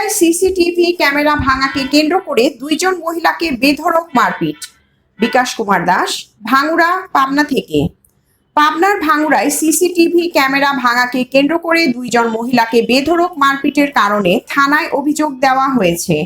ভাঙ্গুড়ায় CCTV camera ভাঙাকে কেন্দ্র করে দুইজন মহিলাকে বেধড়ক মারপিট। বিকাশ কুমার দাস, ভাঙ্গুড়া, পাবনা থেকে। পাবনার ভাঙ্গুড়ায় সিসিটিভি ক্যামেরা ভাঙাকে কেন্দ্র করে দুইজন মহিলাকে বেধড়ক মারপিটের কারণে থানায় অভিযোগ দেওয়া হয়েছে।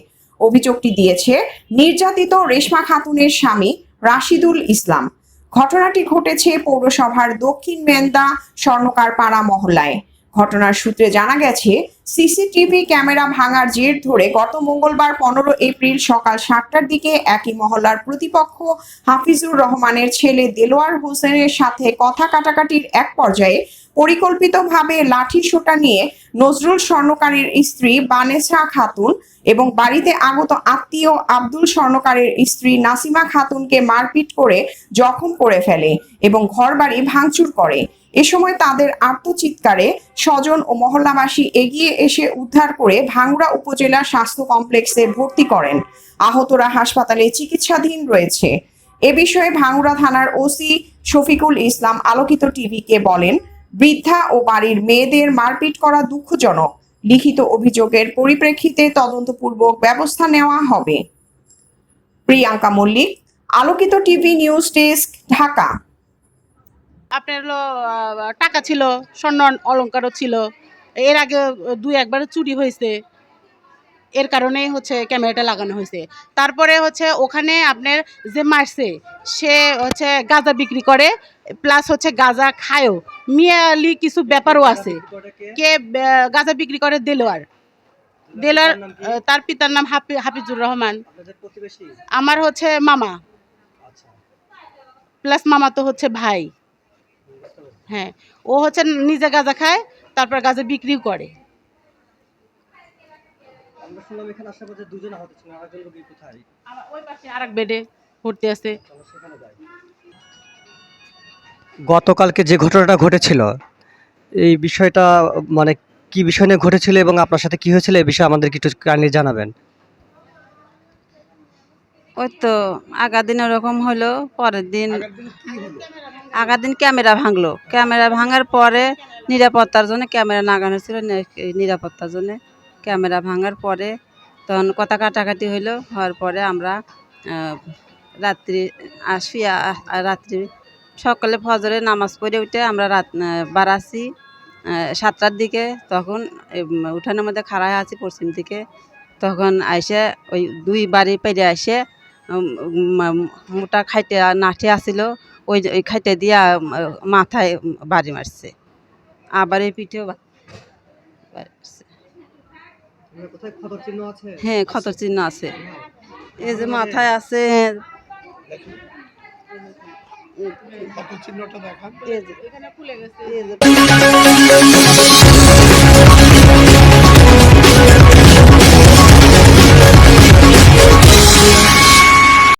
অভিযোগটি দিয়েছে নির্যাতিত রেশমা খাতুনের স্বামী রাশিদুল ইসলাম। ঘটনাটি ঘটেছে পৌরসভার দক্ষিণ মেন্দা স্বর্ণকার পাড়া মহল্লায়। ঘটনার সূত্রে জানা গেছে, সিসিটিভি ক্যামেরা ভাঙার জের ধরে গত মঙ্গলবার 15 এপ্রিল সকাল 7টার দিকে একই মহল্লার প্রতিপক্ষ হাফিজুর রহমানের ছেলে দেলোয়ার হোসেনের সাথে কথা কাটাকাটির এক পর্যায়ে পরিকল্পিতভাবে লাঠি সোঁটা নিয়ে নজরুল স্বর্ণকারের স্ত্রী বানেসা খাতুন এবং বাড়িতে আগত আত্মীয় আব্দুল স্বর্ণকারের স্ত্রী নাসিমা খাতুনকে মারপিট করে জখম করে ফেলে এবং ঘরবাড়ি ভাঙচুর করে। এ সময় তাদের আর্তচিৎকারে স্বজন ও মহল্লাবাসী এগিয়ে এসে উদ্ধার করে ভাঙ্গুড়া উপজেলা স্বাস্থ্য কমপ্লেক্সে ভর্তি করেন। আহতরা হাসপাতালে চিকিৎসাধীন রয়েছে। এ বিষয়ে ভাঙ্গুড়া থানার ওসি শফিকুল ইসলাম আলোকিত টিভিকে বলেন, বৃদ্ধা ও বাড়ির মেয়েদের মারপিট করা দুঃখজনক। লিখিত অভিযোগের পরিপ্রেক্ষিতে তদন্তপূর্বক ব্যবস্থা নেওয়া হবে। প্রিয়াঙ্কা মল্লিক, আলোকিত টিভি নিউজ ডেস্ক, ঢাকা। আপনার হলো টাকা ছিল, স্বর্ণ অলংকারও ছিল। এর আগে দুই একবার চুরি হয়েছে, এর কারণেই হচ্ছে ক্যামেরাটা লাগানো হয়েছে। তারপরে হচ্ছে ওখানে আপনার যে মারছে সে হচ্ছে গাঁজা বিক্রি করে, প্লাস হচ্ছে গাঁজা খায়ও, মিয়ালি কিছু ব্যাপারও আছে। কে গাঁজা বিক্রি করে? দেলোয়ার। তার পিতার নাম হাফিজুর রহমান। আমার হচ্ছে মামা, প্লাস মামা তো হচ্ছে ভাই। হ্যাঁ, ও হচ্ছে নিজে গাঁজা খায়, তারপর গাঁজা বিক্রিও করে। ওই পাশে আরেক বেডে ভর্তি আছে। গতকালকে যে ঘটনাটা ঘটেছিল, এই বিষয়টা মানে কি বিষয় নিয়ে ঘটেছিল এবং আপনার সাথে কি হয়েছিল, এই বিষয়ে আমাদের একটু কাইন্ডলি জানাবেন। ওই তো আগা দিন ওরকম হলো, পরের দিন আগার দিন ক্যামেরা ভাঙলো। ক্যামেরা ভাঙার পরে নিরাপত্তার জন্য ক্যামেরা লাগানো ছিল, নিরাপত্তার জন্য ক্যামেরা ভাঙার পরে তখন কথা কাটাকাটি হইলো। হওয়ার পরে আমরা রাত্রি আসি, রাত্রি সকালে ফজরে নামাজ পড়ে উঠে আমরা বাড়াচ্ছি 7টার দিকে। তখন উঠানের মধ্যে খাড়া আছি পশ্চিম দিকে। তখন আইসে ওই দুই বাড়ি পেরে আসে মোটা খাইতে নাঠে আসিল, ওই খাইতে দিয়া মাথায় বাড়ি মারছে, আবার এই পিঠেও হ্যাঁ ক্ষতর চিহ্ন আছে। এই যে মাথায় আছে, এখানে খুলে গেছে।